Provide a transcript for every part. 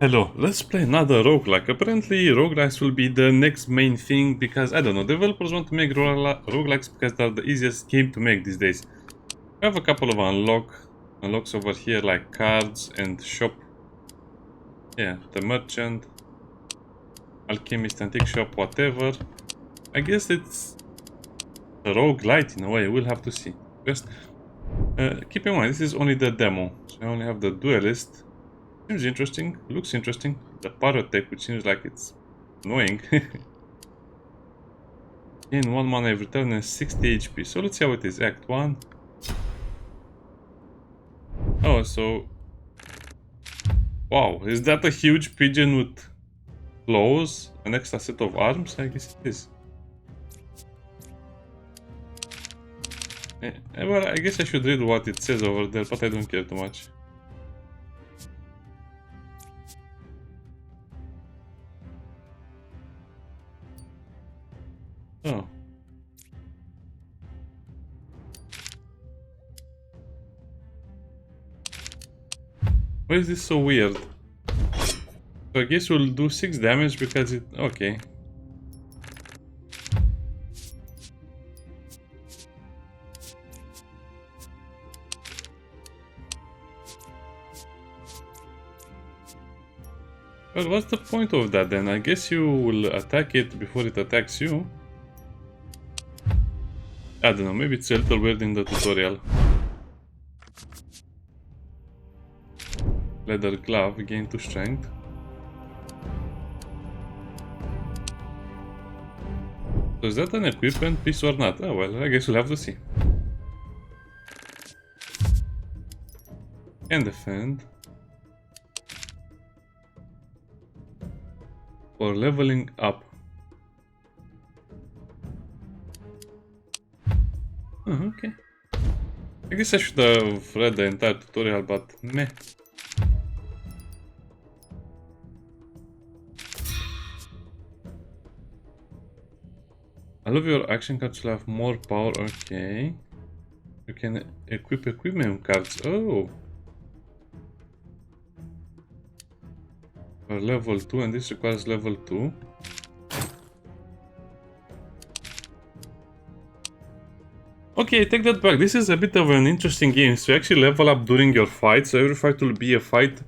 Hello, let's play another roguelike. Apparently, roguelikes will be the next main thing because, I don't know, developers want to make roguelikes because they're the easiest game to make these days. We have a couple of unlocks over here, like cards and shop. Yeah, the merchant, alchemist, antique shop, whatever. I guess it's a roguelite in a way, we'll have to see. Just keep in mind, this is only the demo. So I only have the duelist. Seems interesting, looks interesting. The pyrotech, which seems like it's annoying. Gain 1 mana every turn and 60 HP. So let's see how it is. Act 1. Oh, so... Wow, is that a huge pigeon with claws? An extra set of arms? I guess it is. Well, I guess I should read what it says over there, but I don't care too much. Oh. Why is this so weird? So I guess we'll do 6 damage because it... Okay. Well, what's the point of that then? I guess you will attack it before it attacks you. I don't know, maybe it's a little weird in the tutorial. Leather glove, gain 2 strength. So is that an equipment piece or not? Oh well, I guess we'll have to see. Can defend. Or leveling up. Oh, okay. I guess I should have read the entire tutorial, but meh. All of your action cards will have more power. Okay. You can equip equipment cards. Oh. For level 2, and this requires level 2. Okay, take that back. This is a bit of an interesting game. So you actually level up during your fight. So every fight will be a fight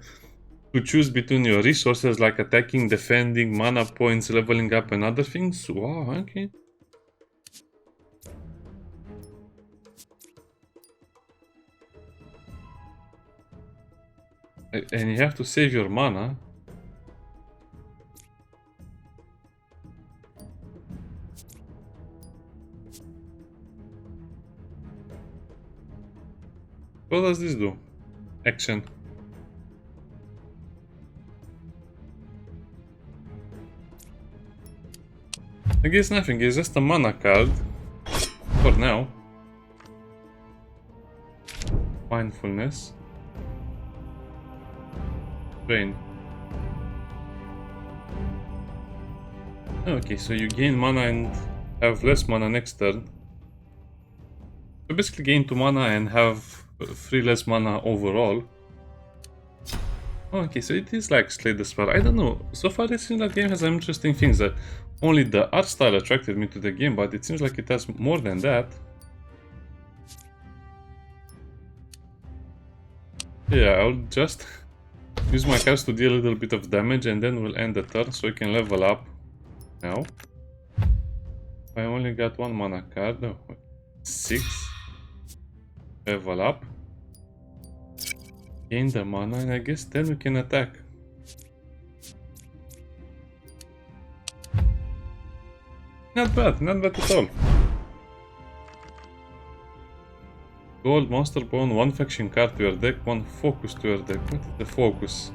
to choose between your resources like attacking, defending, mana points, leveling up, and other things. Wow, okay. And you have to save your mana. What does this do? Action. I guess nothing, it's just a mana card. For now. Mindfulness. Drain. Okay, so you gain mana and have less mana next turn. So basically gain 2 mana and have 3 less mana overall. Okay, so it is like Slay the Spire. I don't know. So far it seems like the game has some interesting things that only the art style attracted me to the game, but it seems like it has more than that. Yeah, I'll just use my cards to deal a little bit of damage and then we'll end the turn so we can level up now. I only got 1 mana card. No, 6. Level up. Gain the mana and I guess then we can attack. Not bad at all. Gold monster bone, 1 faction card to your deck, 1 focus to your deck. What is the focus?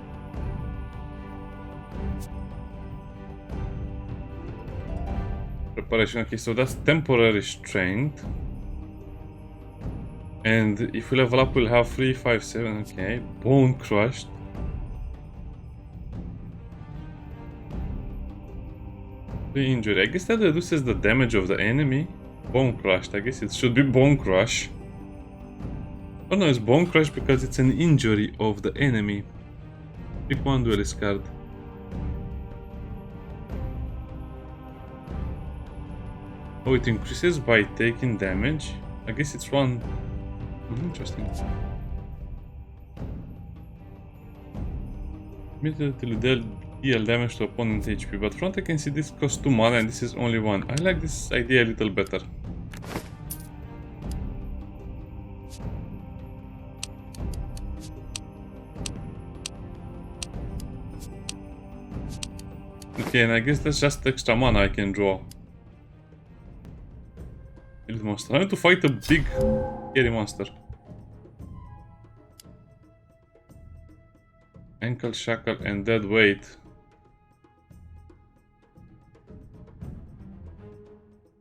Preparation, okay, so that's temporary strength. And if we level up, we'll have 3, 5, 7, okay. Bone crushed. The injury, I guess that reduces the damage of the enemy. Bone crushed, I guess it should be bone crush. Oh no, it's bone crush because it's an injury of the enemy. Pick one duelist card. Oh, it increases by taking damage. I guess it's one. Interesting. Immediately deal damage to opponent HP, but front I can see this costs 2 mana and this is only 1. I like this idea a little better. Okay, and I guess that's just extra mana I can draw. Build monster. I need to fight a big, scary monster. Ankle, shackle, and dead weight.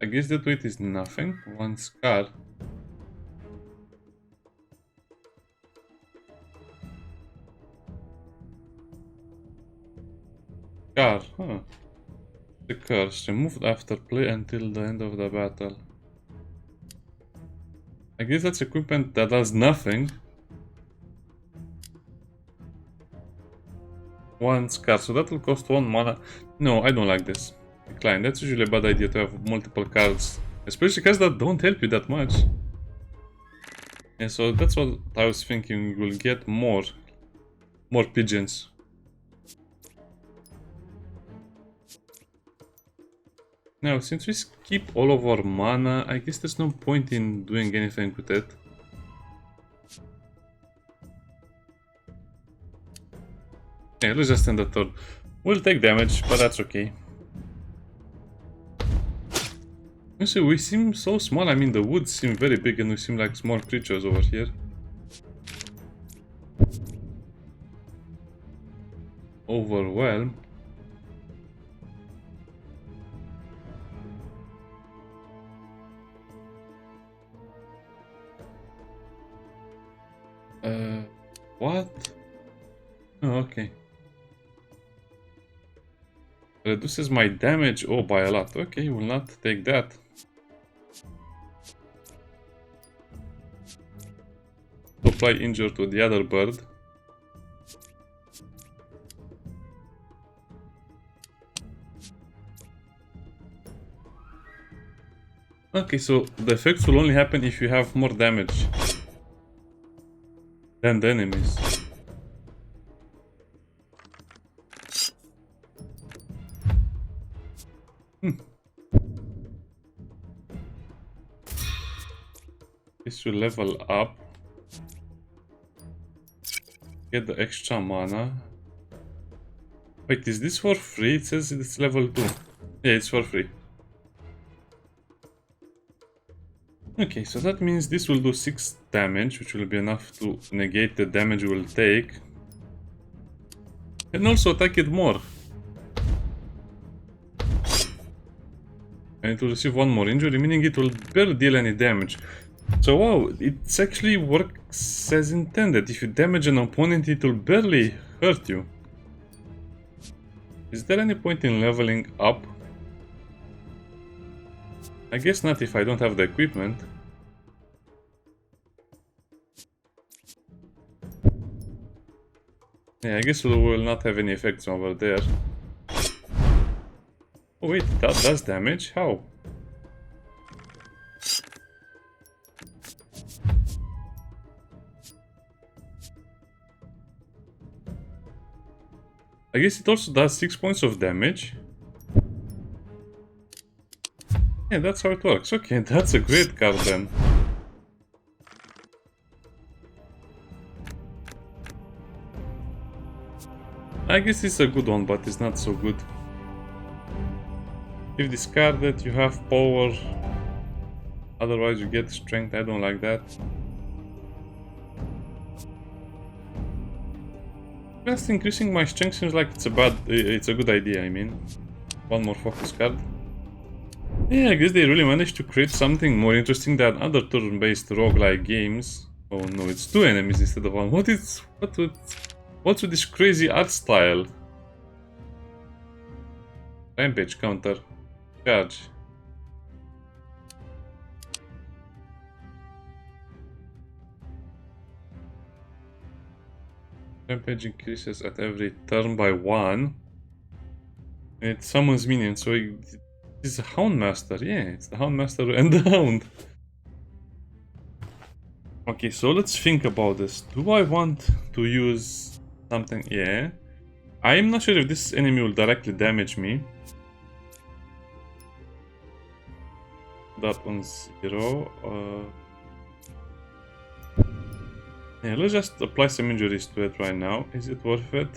I guess that weight is nothing. One scar. Scar, huh. The curse. Removed after play until the end of the battle. I guess that's equipment that does nothing. One scar, so that will cost 1 mana. No, I don't like this. Decline. That's usually a bad idea to have multiple cards. Especially cards that don't help you that much. Yeah, so that's what I was thinking. We will get more pigeons. Now, since we skip all of our mana, I guess there's no point in doing anything with it. Yeah, let's just end the turn. We'll take damage, but that's okay. You see, we seem so small. I mean, the woods seem very big and we seem like small creatures over here. Overwhelm. What? Oh, okay. Reduces my damage, oh, by a lot. Okay, will not take that. Apply injure to the other bird. Okay, so the effects will only happen if you have more damage than the enemies. This will level up. Get the extra mana. Wait, is this for free? It says it's level 2. Yeah, it's for free. Okay, so that means this will do 6 damage, which will be enough to negate the damage we'll take. And also attack it more. And it will receive 1 more injury, meaning it will barely deal any damage. So wow, it actually works as intended. If you damage an opponent, it will barely hurt you. Is there any point in leveling up? I guess not if I don't have the equipment. Yeah, I guess we will not have any effects over there. Oh wait, that does damage? How? I guess it also does 6 points of damage. Yeah, that's how it works. Okay, that's a great card then. I guess it's a good one, but it's not so good. If discarded, you have power. Otherwise, you get strength. I don't like that. Just increasing my strength seems like it's a good idea. I mean, 1 more focus card. Yeah, I guess they really managed to create something more interesting than other turn-based roguelike games. Oh no, it's 2 enemies instead of 1. What's with this crazy art style? Rampage counter. Charge. Rampage increases at every turn by 1. And it summons minions, so it's a Houndmaster. Yeah, it's the Houndmaster and the Hound. Okay, so let's think about this. Do I want to use something? Yeah. I'm not sure if this enemy will directly damage me. That on 0. Yeah, let's just apply some injuries to it right now. Is it worth it?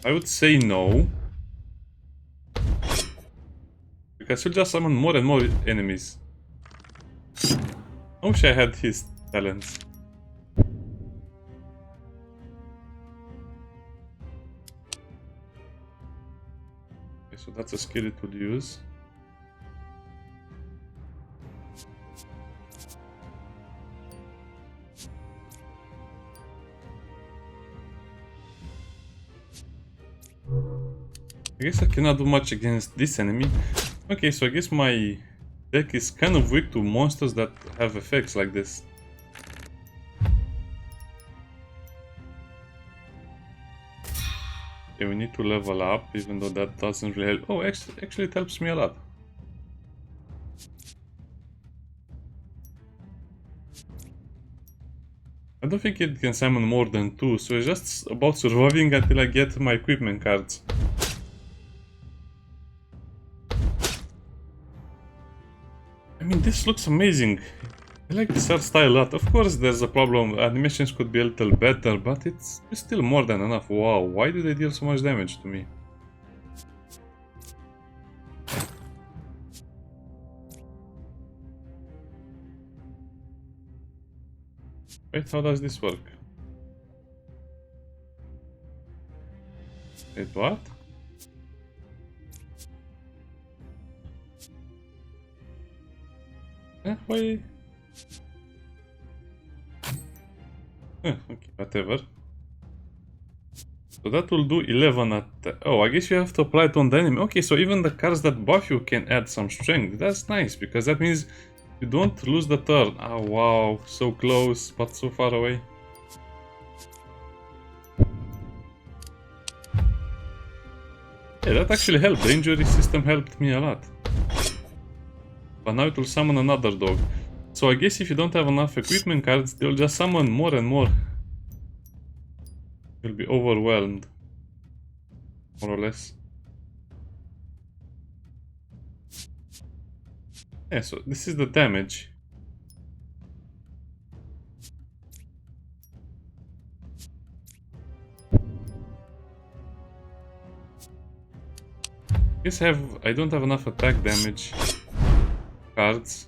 I would say no. Because he'll just summon more and more enemies. I wish I had his talents. Okay, so that's a skill it would use. I guess I cannot do much against this enemy. Okay, so I guess my deck is kind of weak to monsters that have effects like this. Okay, we need to level up, even though that doesn't really help. Oh, actually it helps me a lot. I don't think it can summon more than 2, so it's just about surviving until I get my equipment cards. I mean, this looks amazing. I like this art style a lot. Of course, there's a problem. Animations could be a little better, but it's still more than enough. Wow, why do they deal so much damage to me? Wait, how does this work? Wait, what? Why? Okay, whatever. So that will do 11 at... Oh, I guess you have to apply it on the enemy. Okay, so even the cards that buff you can add some strength. That's nice, because that means you don't lose the turn. Oh, wow. So close, but so far away. Yeah, that actually helped. The injury system helped me a lot. But now it will summon another dog. So I guess if you don't have enough equipment cards, they'll just summon more and more. You'll be overwhelmed. More or less. Yeah, so this is the damage. I don't have enough attack damage cards.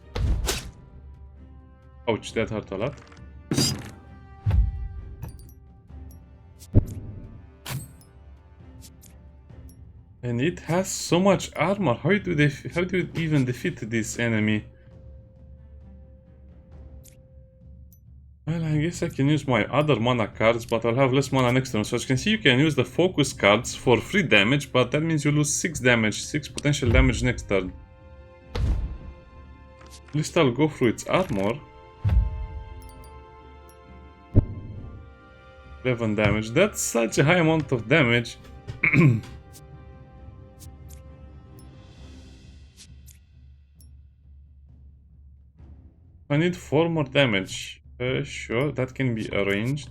Ouch, that hurt a lot. And it has so much armor. How do you even defeat this enemy? Well, I guess I can use my other mana cards, but I'll have less mana next turn. So as you can see, you can use the focus cards for free damage, but that means you lose 6 damage, 6 potential damage next turn. At least I'll go through its armor. 11 damage. That's such a high amount of damage. I need 4 more damage. Sure, that can be arranged.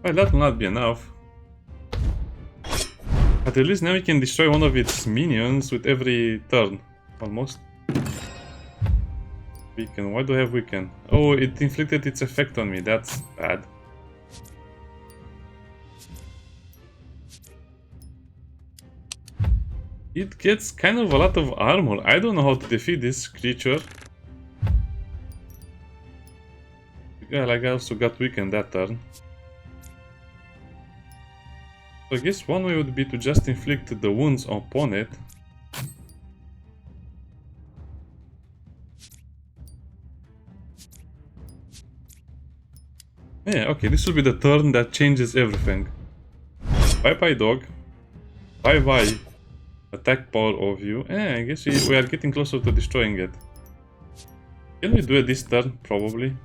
Well, that will not be enough. But at least now we can destroy one of its minions with every turn. Almost. Weaken. Why do I have weaken? Oh, it inflicted its effect on me. That's bad. It gets kind of a lot of armor. I don't know how to defeat this creature. Yeah, like I also got weakened that turn. So I guess one way would be to just inflict the wounds upon it. Yeah, okay, this will be the turn that changes everything. Bye bye, dog. Bye bye. Attack power of you. I guess we are getting closer to destroying it. Can we do it this turn? Probably.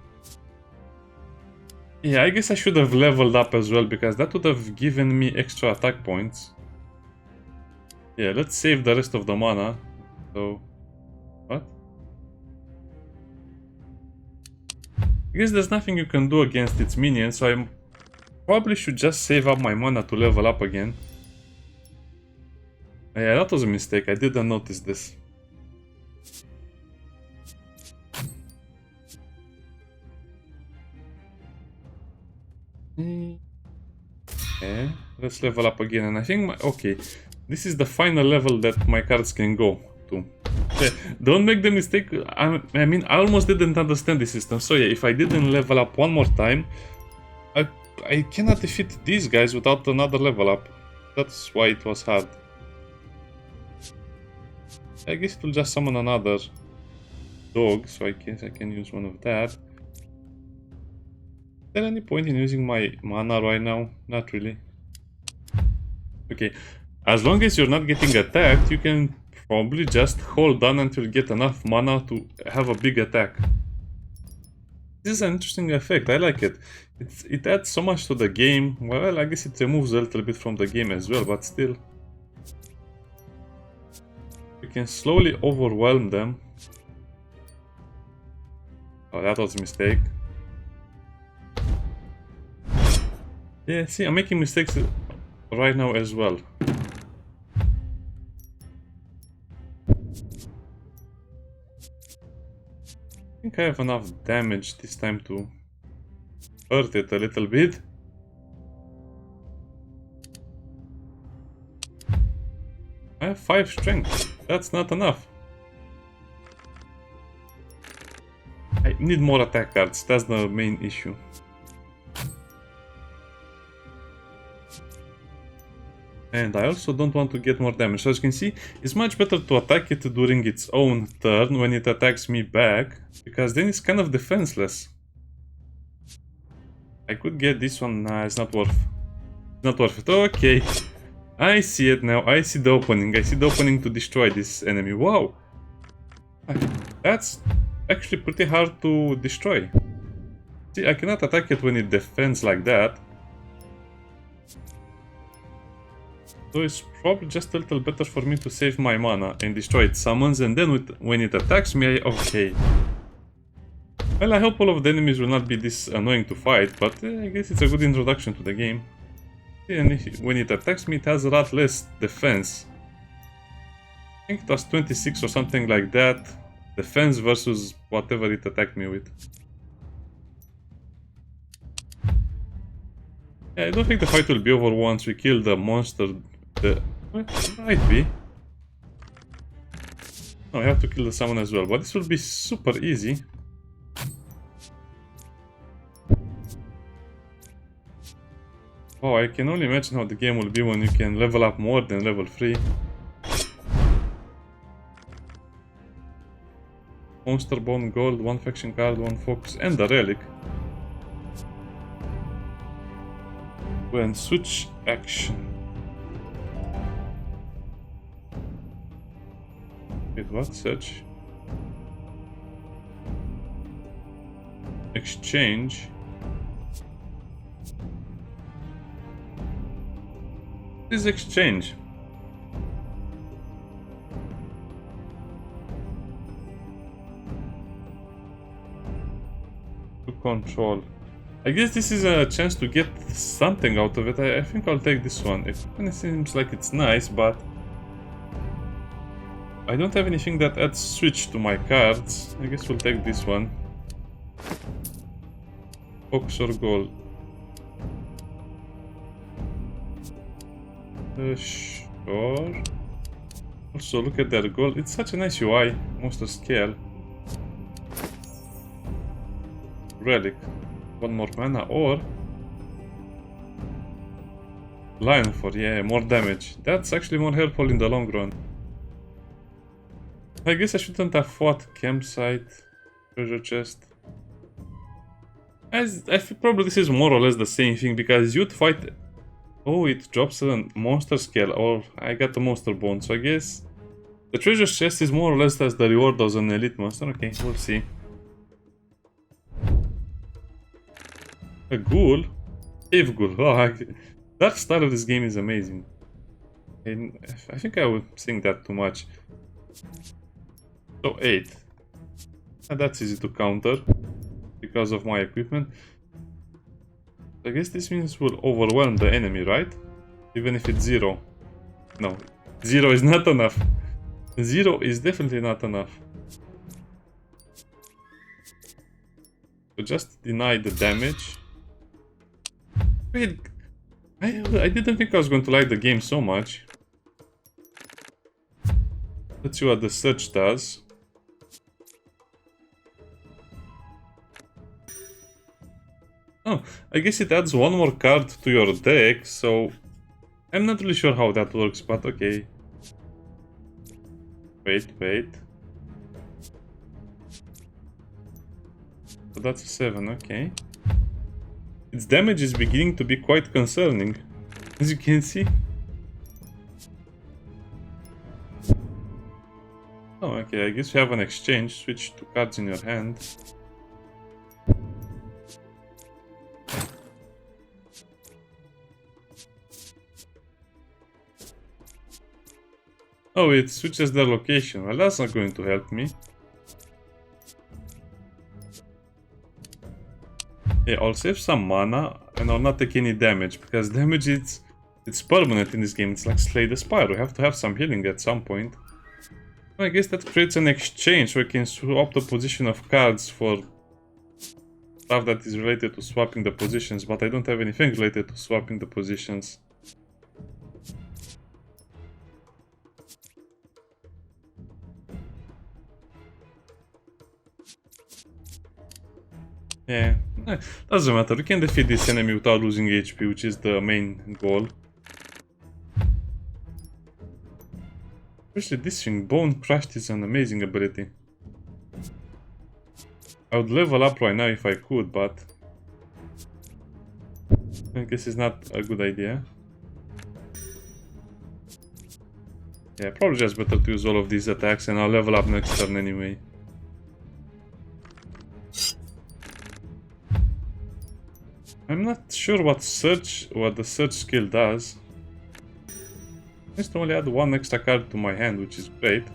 Yeah, I guess I should have leveled up as well, because that would have given me extra attack points. Yeah, let's save the rest of the mana. So, what? I guess there's nothing you can do against its minions, so I probably should just save up my mana to level up again. Yeah, that was a mistake. I didn't notice this. Yeah, let's level up again. And I think okay, this is the final level that my cards can go to. Yeah, don't make the mistake. I mean, I almost didn't understand the system. So yeah, if I didn't level up one more time, I cannot defeat these guys without another level up. That's why it was hard. I guess it will just summon another dog, so I guess I can use one of that. Is there any point in using my mana right now? Not really. Okay, as long as you're not getting attacked, you can probably just hold on until you get enough mana to have a big attack. This is an interesting effect, I like it. It adds so much to the game. Well, I guess it removes a little bit from the game as well, but still. You can slowly overwhelm them. Oh, that was a mistake. Yeah, see, I'm making mistakes right now as well. I think I have enough damage this time to hurt it a little bit. I have 5 strength. That's not enough. I need more attack cards. That's the main issue. And I also don't want to get more damage. So as you can see, it's much better to attack it during its own turn when it attacks me back, because then it's kind of defenseless. I could get this one. Nah, it's not worth. It's not worth it. Okay. I see it now. I see the opening. I see the opening to destroy this enemy. Wow. That's actually pretty hard to destroy. See, I cannot attack it when it defends like that. So it's probably just a little better for me to save my mana and destroy its summons, and then when it attacks me, okay. Well, I hope all of the enemies will not be this annoying to fight, but I guess it's a good introduction to the game. And when it attacks me, it has a lot less defense. I think it was 26 or something like that. Defense versus whatever it attacked me with. Yeah, I don't think the fight will be over once we kill the monster. Well, it might be. No, I have to kill the summon as well, but this will be super easy. Oh, I can only imagine how the game will be when you can level up more than level 3. Monster Bone Gold, 1 faction card, 1 focus, and a relic. When switch action. Wait, what? Search. Exchange. What is exchange? To control. I guess this is a chance to get something out of it. I think I'll take this one. It kind of seems like it's nice, but I don't have anything that adds switch to my cards. I guess we'll take this one. Focus or gold. Sure. Also, look at that gold. It's such a nice UI. Monster scale. Relic. 1 more mana, or Lion for, yeah, more damage. That's actually more helpful in the long run. I guess I shouldn't have fought campsite, treasure chest. I feel probably this is more or less the same thing, because you'd fight. Oh, it drops a monster scale, or I got the monster bone, so I guess the treasure chest is more or less as the reward as an elite monster. Okay, we'll see. A ghoul? Cave ghoul. Oh, that style of this game is amazing. And I think I would think that too much. So 8. And that's easy to counter because of my equipment. I guess this means we'll overwhelm the enemy, right? Even if it's 0. No, 0 is not enough. 0 is definitely not enough. So just deny the damage. Wait, I didn't think I was going to like the game so much. Let's see what the search does. Oh, I guess it adds one more card to your deck, so I'm not really sure how that works, but okay. Wait. So that's a 7, okay. Its damage is beginning to be quite concerning, as you can see. Oh, okay, I guess you have an exchange. Switch 2 cards in your hand. Oh, it switches their location. Well, that's not going to help me. Yeah, I'll save some mana and I'll not take any damage, because damage it's permanent in this game. It's like Slay the Spire. We have to have some healing at some point. I guess that creates an exchange where we can swap the position of cards for stuff that is related to swapping the positions, but I don't have anything related to swapping the positions. Yeah, doesn't matter. We can defeat this enemy without losing HP, which is the main goal. Especially this thing, Bone Crushed, is an amazing ability. I would level up right now if I could, but I guess it's not a good idea. Yeah, probably just better to use all of these attacks and I'll level up next turn anyway. I'm not sure what the search skill does. I just only add 1 extra card to my hand, which is great.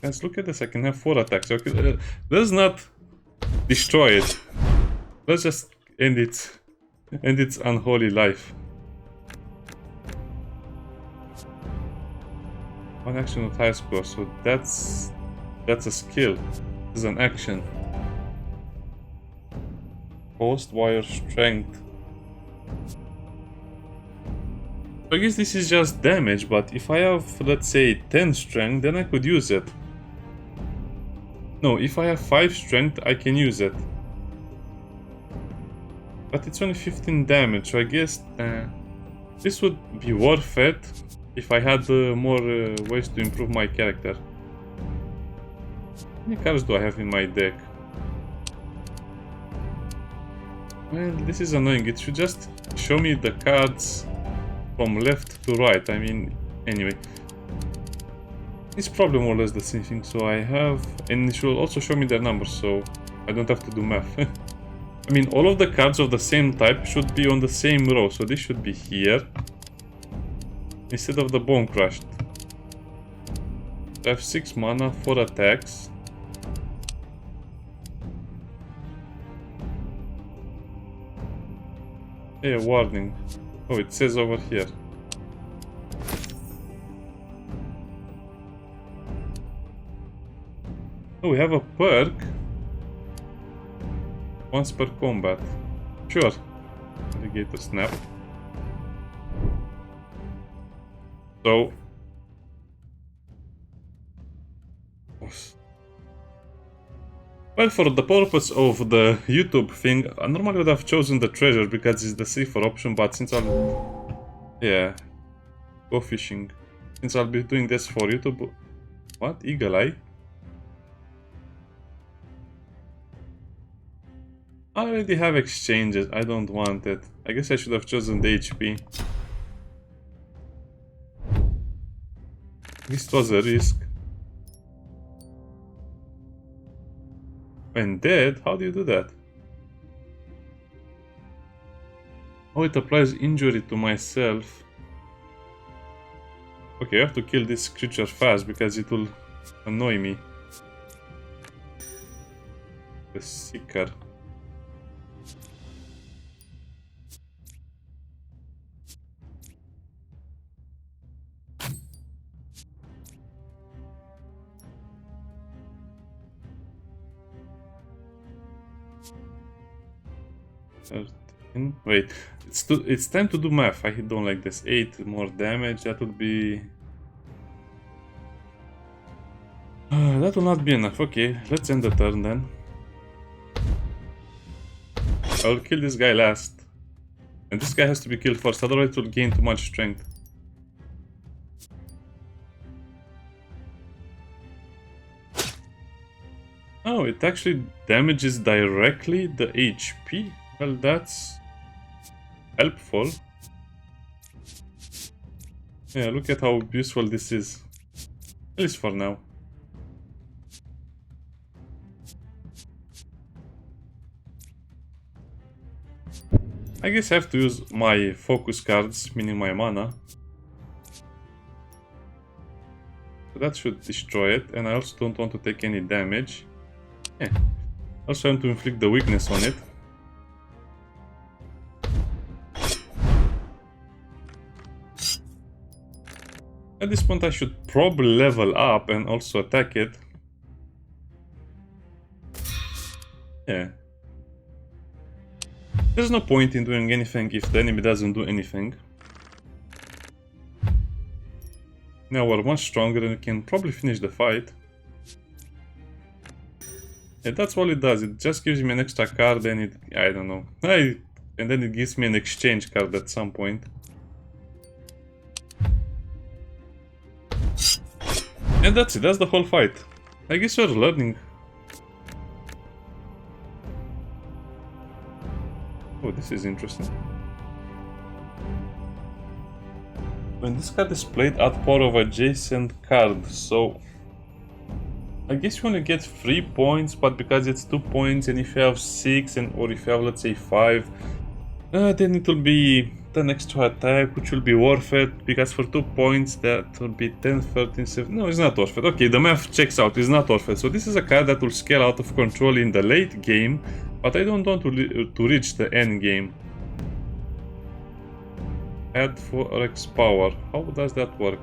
Let's look at this. I can have 4 attacks. Okay, let's not destroy it. Let's just end its unholy life. 1 action with high score, so that's a skill. This is an action. Post wire strength. I guess this is just damage, but if I have, let's say, 10 strength, then I could use it. No, if I have 5 strength, I can use it. But it's only 15 damage, so I guess this would be worth it if I had more ways to improve my character. How many cards do I have in my deck? Well, this is annoying. It should just show me the cards from left to right. I mean, anyway. It's probably more or less the same thing. So I have... And it should also show me their numbers, so I don't have to do math. I mean, all of the cards of the same type should be on the same row. So this should be here, instead of the Bone Crushed. I have 6 mana, 4 attacks. Hey, warning. Oh, it says over here. Oh, we have a perk. Once per combat. Sure. Alligator Snap. So... Well, for the purpose of the YouTube thing, I normally would have chosen the treasure because it's the safer option, but since I'll... Yeah. Go fishing. Since I'll be doing this for YouTube... What? Eagle Eye? I already have exchanges, I don't want it. I guess I should have chosen the HP. This was a risk. When dead? How do you do that? Oh, it applies injury to myself. Okay, I have to kill this creature fast because it will annoy me. The Seeker. Wait, it's time to do math. I don't like this. 8 more damage. That would be. That will not be enough. Okay, let's end the turn then. I'll kill this guy last. And this guy has to be killed first, otherwise it will gain too much strength. Oh, it actually damages directly the HP? Well, that's helpful. Yeah, look at how useful this is. At least for now. I guess I have to use my focus cards, meaning my mana. So that should destroy it, and I also don't want to take any damage. Yeah. Also I want to inflict the weakness on it. At this point I should probably level up and also attack it. Yeah. There's no point in doing anything if the enemy doesn't do anything. Now we're much stronger and we can probably finish the fight. Yeah, that's all it does. It just gives me an extra card and it... I don't know. And then it gives me an exchange card at some point. And that's it. That's the whole fight. I guess we're learning. Oh, this is interesting. When this card is played, add power of adjacent card. So I guess you only get 3 points, but because it's 2 points, and if you have 6 or if you have, let's say, 5, then it will be an extra attack, which will be worth it, because for 2 points that will be 10, 13, 7. No, it's not worth it. Okay, the math checks out. It's not worth it. So this is a card that will scale out of control in the late game, but I don't want to reach the end game. Add 4x power. How does that work?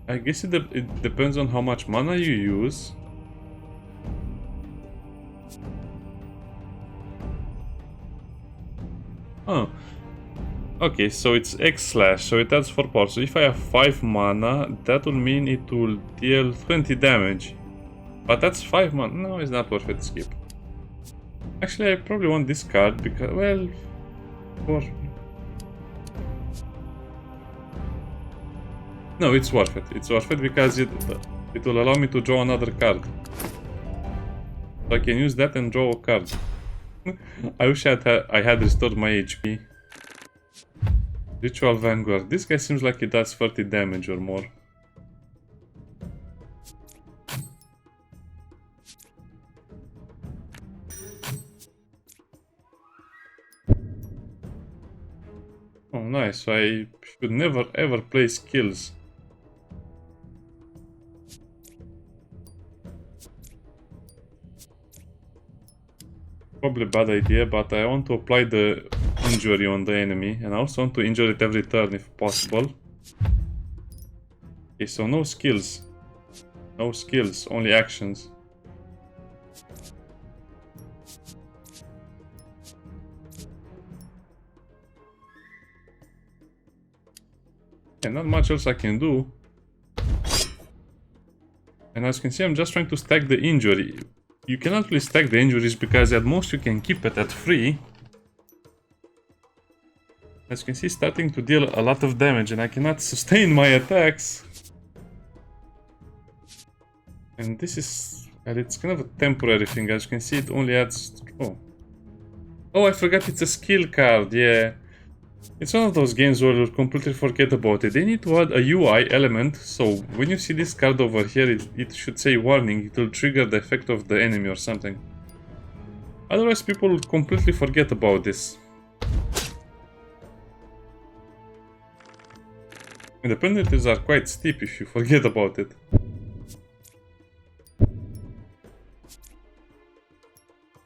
I guess it depends on how much mana you use. Oh. Okay, so it's X slash, so it adds 4 power. So if I have 5 mana, that will mean it will deal 20 damage. But that's 5 mana. No, it's not worth it. Skip. Actually, I probably want this card because, well, for... No, it's worth it. It's worth it because it will allow me to draw another card. So I can use that and draw a card. I wish I had restored my HP. Ritual Vanguard. This guy seems like he does 30 damage or more. Oh, nice. So I should never ever play skills. Probably a bad idea, but I want to apply the injury on the enemy, and I also want to injure it every turn if possible. Okay, so no skills. No skills, only actions. And not much else I can do. And as you can see, I'm just trying to stack the injury. You cannot really stack the injuries because at most you can keep it at 3. As you can see, starting to deal a lot of damage and I cannot sustain my attacks. And this is... and it's kind of a temporary thing. As you can see, it only adds... Oh, I forgot it's a skill card, yeah. It's one of those games where you'll completely forget about it. They need to add a UI element, so when you see this card over here, it should say warning. It will trigger the effect of the enemy or something. Otherwise, people will completely forget about this. And the penalties are quite steep if you forget about it.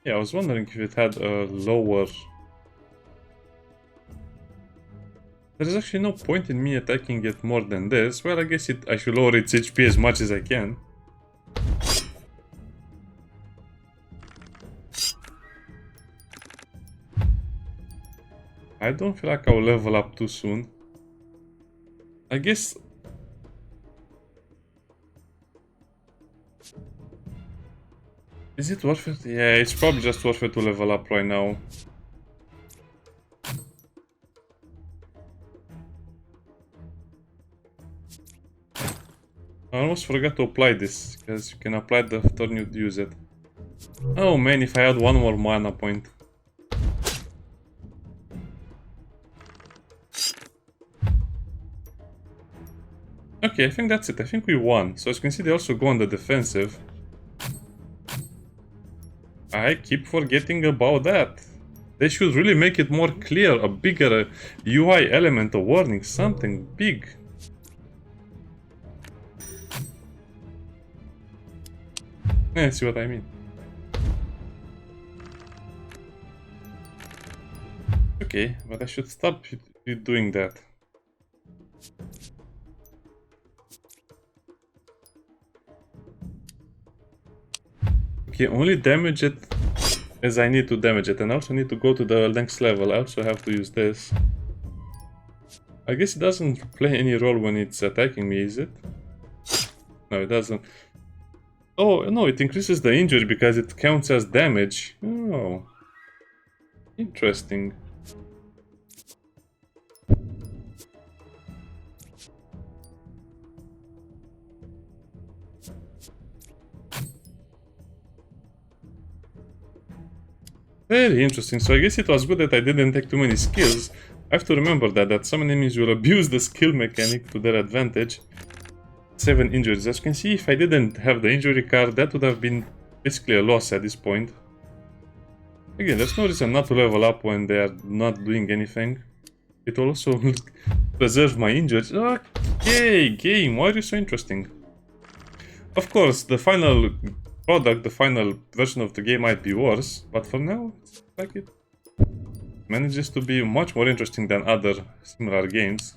Yeah, I was wondering if it had a lower... There's actually no point in me attacking it more than this. Well, I guess I should lower its HP as much as I can. I don't feel like I'll level up too soon. I guess... Is it worth it? Yeah, it's probably just worth it to level up right now. I almost forgot to apply this, because you can apply the turn you use it. Oh man, if I had one more mana point. Okay, I think that's it. I think we won. So as you can see, they also go on the defensive. I keep forgetting about that. They should really make it more clear, a bigger UI element, a warning, something big. Yeah, see what I mean. Okay, but I should stop doing that. Okay, only damage it as I need to damage it, and I also need to go to the next level. I also have to use this. I guess it doesn't play any role when it's attacking me, is it? No, it doesn't. Oh, no, it increases the injury because it counts as damage. Oh. Interesting. Very interesting. So I guess it was good that I didn't take too many skills. I have to remember that some enemies will abuse the skill mechanic to their advantage. 7 injuries. As you can see, if I didn't have the injury card, that would have been basically a loss at this point. Again, there's no reason not to level up when they are not doing anything. It will also preserve my injuries. Okay, game, why are you so interesting? Of course, the final product, the final version of the game might be worse, but for now, it's like it manages to be much more interesting than other similar games.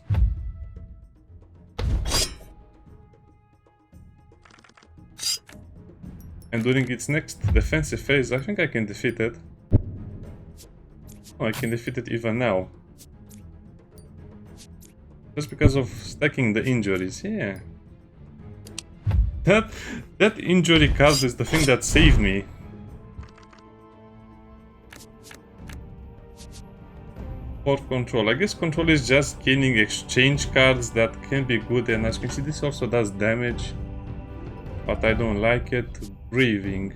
And during its next defensive phase, I think I can defeat it. Oh, I can defeat it even now. Just because of stacking the injuries, yeah. That injury card is the thing that saved me. For control. I guess control is just gaining exchange cards that can be good, and as you can see, this also does damage. But I don't like it. Breathing.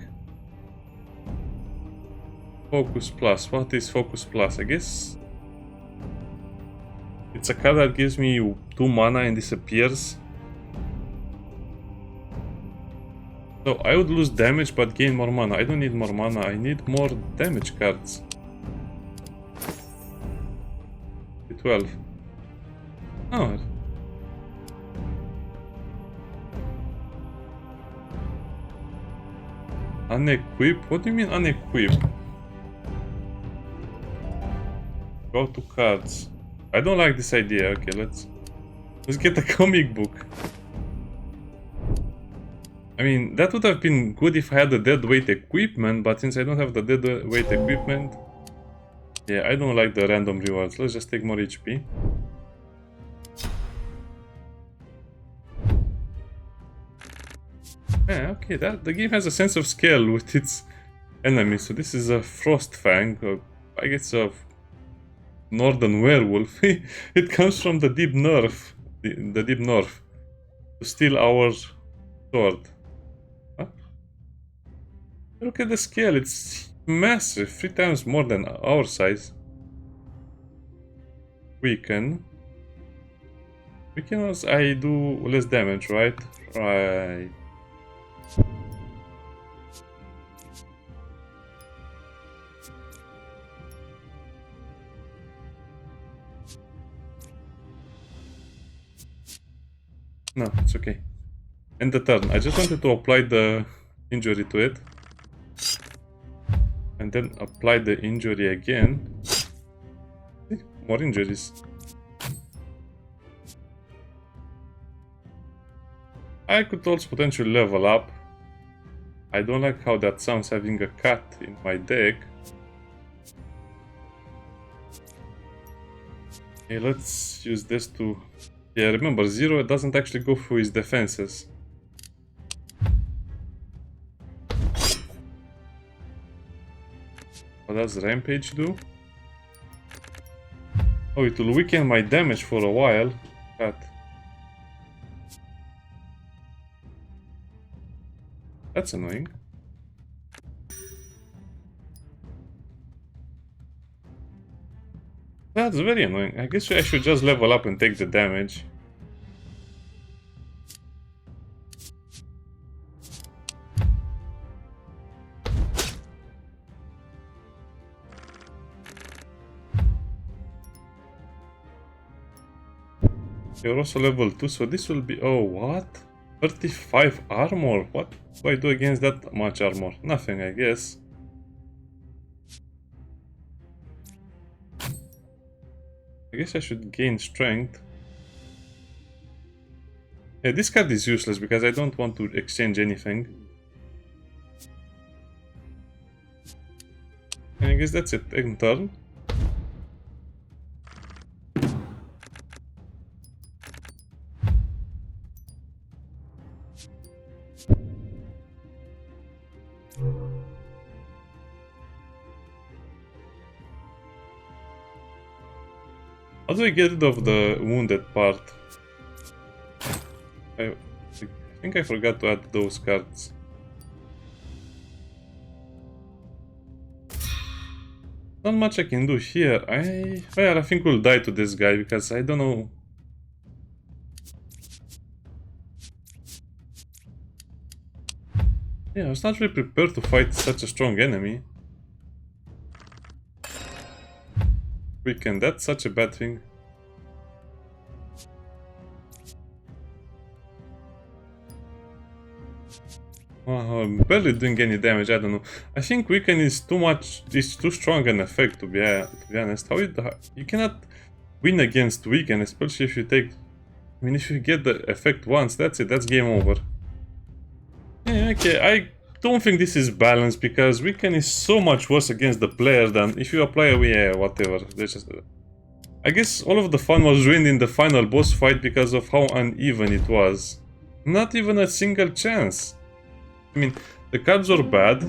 Focus Plus. What is Focus Plus? I guess it's a card that gives me 2 mana and disappears. So I would lose damage but gain more mana. I don't need more mana, I need more damage cards. 12. Oh. Unequip? What do you mean unequip? Go to cards. I don't like this idea. Okay, let's get a comic book. I mean, that would have been good if I had the dead weight equipment, but since I don't have the dead weight equipment, yeah, I don't like the random rewards. Let's just take more HP. Yeah, okay, the game has a sense of scale with its enemies. So this is a Frostfang, I guess a northern werewolf. It comes from the deep north, the deep north, to steal our sword. Huh? Look at the scale, it's massive, 3 times more than our size. weaken. Weaken was I do less damage, right? Right. No, it's okay. End the turn. I just wanted to apply the injury to it. And then apply the injury again. More injuries. I could also potentially level up. I don't like how that sounds having a cat in my deck. Okay, let's use this to... Yeah, remember, 0 doesn't actually go through his defenses. What does Rampage do? Oh, it will weaken my damage for a while. That's annoying. That's very annoying. I guess I should just level up and take the damage. You're also level 2, so this will be... Oh, what? 35 armor? What do I do against that much armor? Nothing, I guess. I guess I should gain strength. Yeah, this card is useless because I don't want to exchange anything. And I guess that's it. End turn. How do I get rid of the wounded part? I think I forgot to add those cards. Not much I can do here. Well, I think we'll die to this guy because I don't know. Yeah, I was not really prepared to fight such a strong enemy. Weaken, that's such a bad thing. I'm barely doing any damage, I don't know. I think weaken is too much, it's too strong an effect to be honest. You cannot win against weaken, especially if you take... I mean, if you get the effect once, that's it, that's game over. Yeah, okay, I don't think this is balanced because weaken is so much worse against the player than if you apply a whatever. I guess all of the fun was ruined in the final boss fight because of how uneven it was. Not even a single chance. I mean, the cards were bad.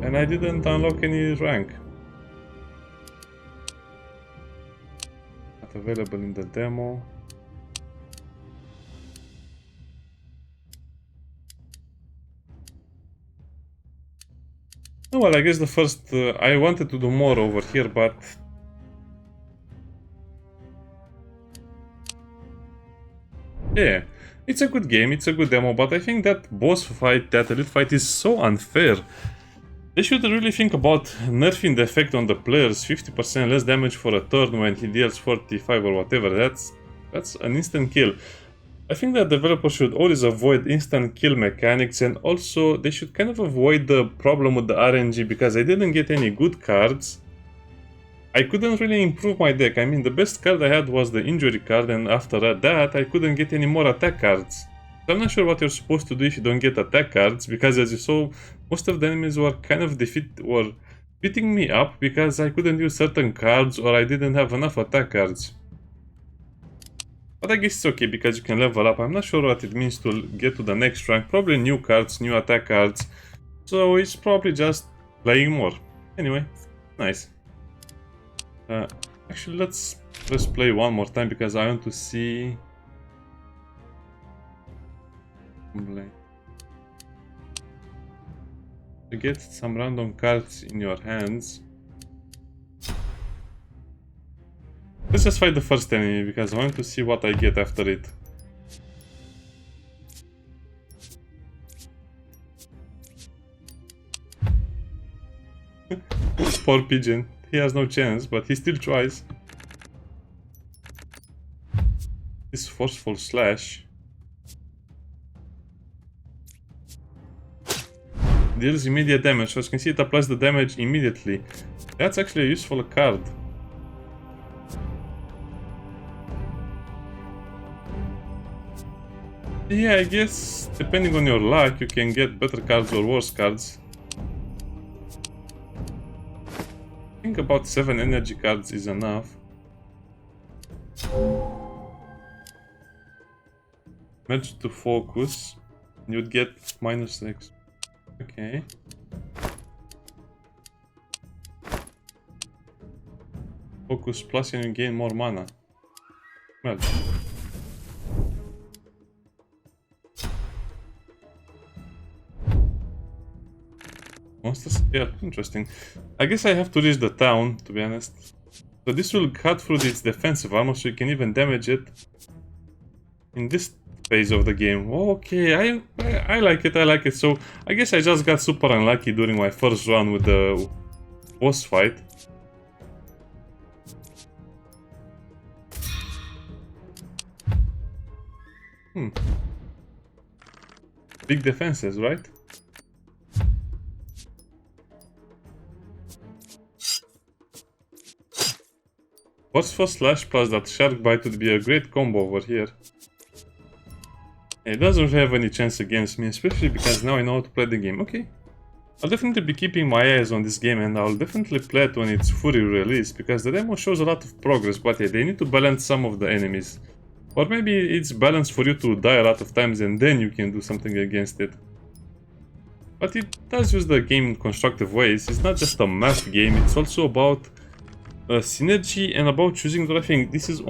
And I didn't unlock any rank. Not available in the demo. Oh, well, I guess the first... I wanted to do more over here, but... Yeah, it's a good game, it's a good demo, but I think that boss fight, that elite fight is so unfair. They should really think about nerfing the effect on the players, 50% less damage for a turn when he deals 45 or whatever, that's an instant kill. I think that developers should always avoid instant kill mechanics, and also they should kind of avoid the problem with the RNG because I didn't get any good cards. I couldn't really improve my deck. I mean, the best card I had was the injury card, and after that I couldn't get any more attack cards. So I'm not sure what you're supposed to do if you don't get attack cards, because as you saw, most of the enemies were kind of beating me up because I couldn't use certain cards or I didn't have enough attack cards. But I guess it's okay because you can level up. I'm not sure what it means to get to the next rank. Probably new cards, new attack cards. So it's probably just playing more. Anyway, nice. Actually, let's play one more time because I want to see... To get some random cards in your hands. Let's just fight the first enemy because I want to see what I get after it. Poor pigeon. He has no chance, but he still tries. This forceful slash deals immediate damage, so as you can see it applies the damage immediately. That's actually a useful card. Yeah, I guess depending on your luck you can get better cards or worse cards. I think about 7 energy cards is enough. Merge to focus, you'd get -6. Okay. Focus plus and you gain more mana. Well. Monsters? Yeah, interesting. I guess I have to reach the town, to be honest. So this will cut through its defensive armor, so you can even damage it in this phase of the game. Okay, I like it, I like it. So I guess I just got super unlucky during my first run with the boss fight. Big defenses, right? Forceful slash plus that shark bite would be a great combo over here. It doesn't have any chance against me, especially because now I know how to play the game. Okay. I'll definitely be keeping my eyes on this game and I'll definitely play it when it's fully released, because the demo shows a lot of progress, but yeah, they need to balance some of the enemies. Or maybe it's balanced for you to die a lot of times and then you can do something against it. But it does use the game in constructive ways. It's not just a math game, it's also about synergy and about choosing the right thing. This is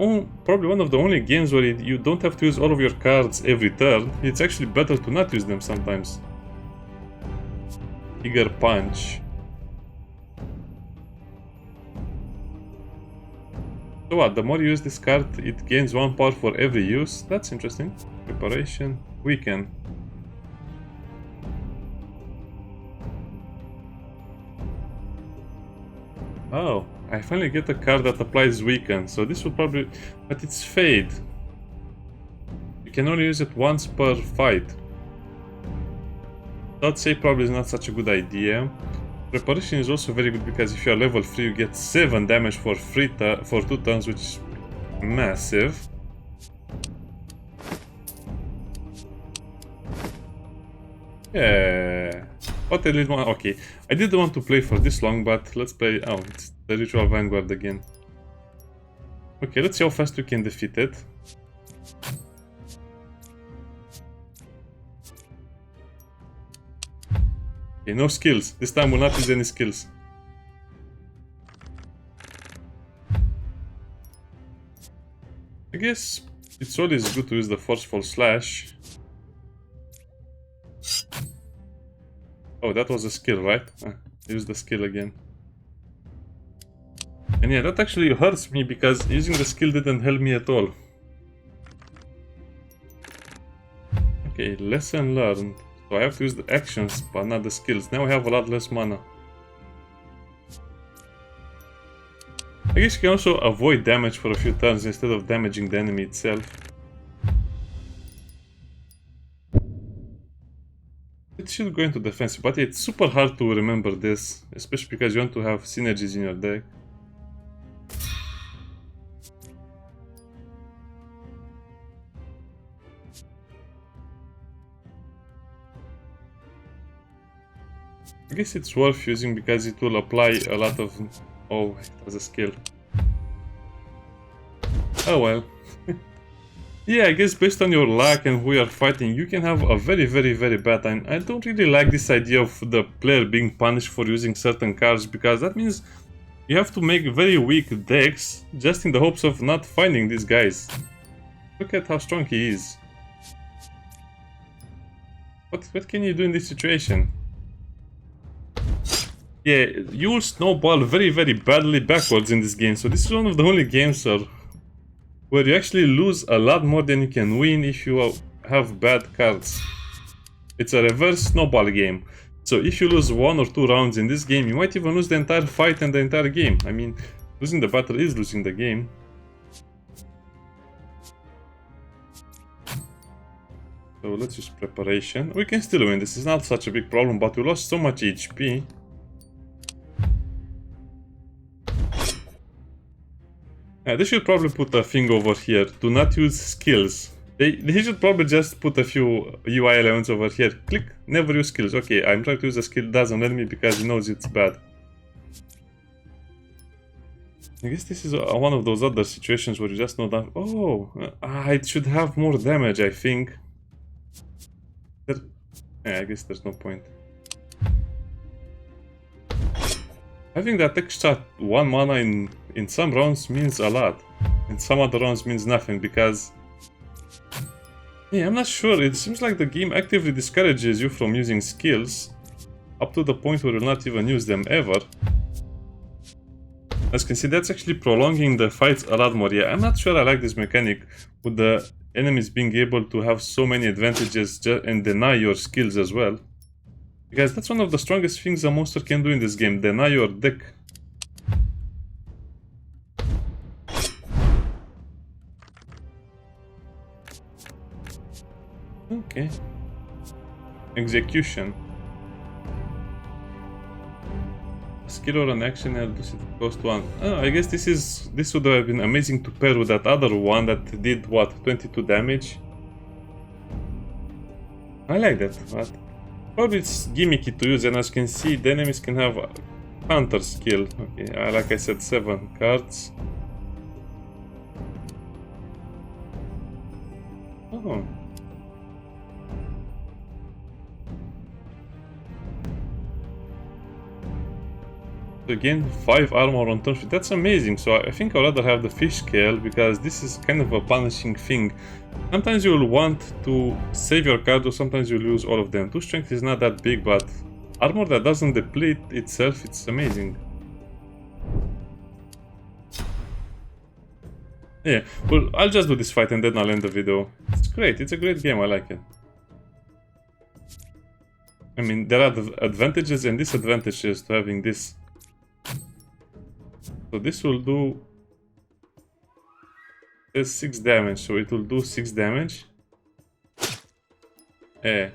probably one of the only games where you don't have to use all of your cards every turn. It's actually better to not use them sometimes. Bigger punch. So what, the more you use this card, it gains 1 power for every use. That's interesting. Preparation, weaken. Oh, I finally get a card that applies weaken, so this will probably... But it's fade. You can only use it once per fight. I'd say probably is not such a good idea. Preparation is also very good because if you are level 3 you get 7 damage for 2 turns, which is massive. Yeah. But I did want... Okay, I didn't want to play for this long, but let's play... Oh, it's the Ritual Vanguard again. Okay, let's see how fast we can defeat it. Okay, no skills. This time we'll not use any skills. I guess it's always good to use the Forceful Slash. Oh, that was a skill, right? Use the skill again. And yeah, that actually hurts me because using the skill didn't help me at all. Okay, lesson learned. So I have to use the actions, but not the skills. Now I have a lot less mana. I guess you can also avoid damage for a few turns instead of damaging the enemy itself. It should go into defensive, but it's super hard to remember this, especially because you want to have synergies in your deck. I guess it's worth using because it will apply a lot of... Oh, it has a skill. Oh well. Yeah, I guess based on your luck and who you're fighting, you can have a very, very, very bad time. I don't really like this idea of the player being punished for using certain cards, because that means you have to make very weak decks just in the hopes of not finding these guys. Look at how strong he is. What can you do in this situation? Yeah, you will snowball very, very badly backwards in this game. So this is one of the only games where you actually lose a lot more than you can win if you have bad cards. It's a reverse snowball game. So if you lose 1 or 2 rounds in this game, you might even lose the entire fight and the entire game. I mean, losing the battle is losing the game. So let's use preparation. We can still win. This is not such a big problem, but we lost so much HP. They should probably put a thing over here. Do not use skills. They should probably just put a few UI elements over here. Click, never use skills. Okay, I'm trying to use a skill, doesn't let me because he knows it's bad. I guess this is one of those other situations where you just know that. Oh, it should have more damage, I think. Yeah, I guess there's no point. Having that extra 1 mana in some rounds means a lot. In some other rounds means nothing because... Yeah, I'm not sure. It seems like the game actively discourages you from using skills up to the point where you'll not even use them ever. As you can see, that's actually prolonging the fights a lot more. Yeah, I'm not sure I like this mechanic with the enemies being able to have so many advantages and deny your skills as well. Because that's one of the strongest things a monster can do in this game, deny your deck. Okay. Execution. Skill or an action and reduce it to cost 1. Oh, I guess this would have been amazing to pair with that other one that did what, 22 damage. I like that, but probably it's gimmicky to use, and as you can see, the enemies can have a counter skill. Okay, like I said, 7 cards. Oh. Again, 5 armor on turn. That's amazing. So I think I'd rather have the fish scale because this is kind of a punishing thing. Sometimes you'll want to save your card, or sometimes you'll lose all of them. 2 strength is not that big, but armor that doesn't deplete itself, it's amazing. Yeah, well, I'll just do this fight and then I'll end the video. It's great. It's a great game. I like it. I mean, there are advantages and disadvantages to having this. So this will do 6 damage, so it will do 6 damage. But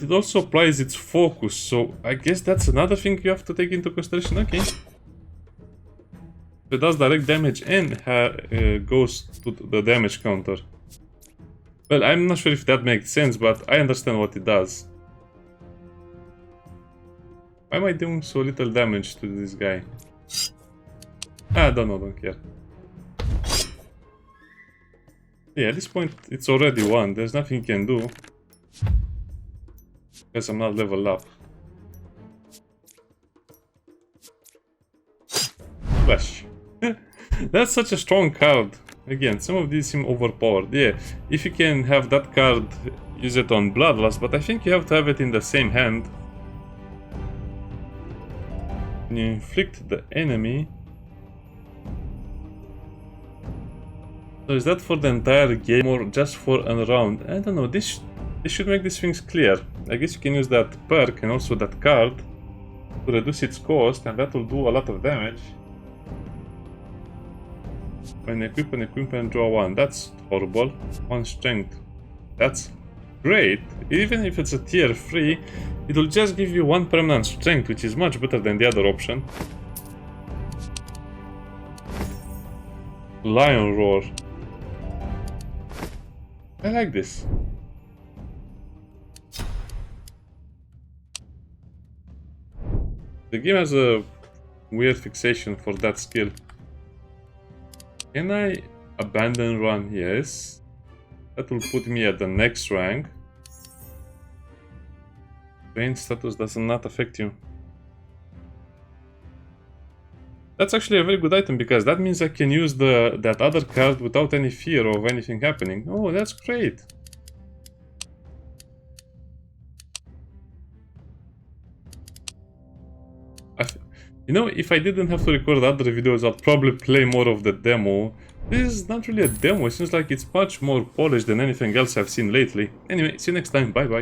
it also applies its focus, so I guess that's another thing you have to take into consideration. Okay. It does direct damage and goes to the damage counter. Well, I'm not sure if that makes sense, but I understand what it does. Why am I doing so little damage to this guy? I don't care. Yeah, at this point it's already won. There's nothing you can do. Because I'm not leveled up. Flash. That's such a strong card. Again, some of these seem overpowered. Yeah, if you can have that card, use it on Bloodlust, but I think you have to have it in the same hand. When you inflict the enemy. So is that for the entire game or just for a round? I don't know, this should make these things clear. I guess you can use that perk and also that card to reduce its cost, and that will do a lot of damage. When equip an equipment, draw 1. That's horrible. 1 strength. That's great. Even if it's a tier 3, it will just give you 1 permanent strength, which is much better than the other option. Lion Roar. I like this. The game has a weird fixation for that skill. Can I abandon run? Yes. That will put me at the next rank. Pain status does not affect you. That's actually a very good item because that means I can use that other card without any fear of anything happening. Oh, that's great. You know, if I didn't have to record other videos, I'd probably play more of the demo. This is not really a demo, it seems like it's much more polished than anything else I've seen lately. Anyway, see you next time, bye bye.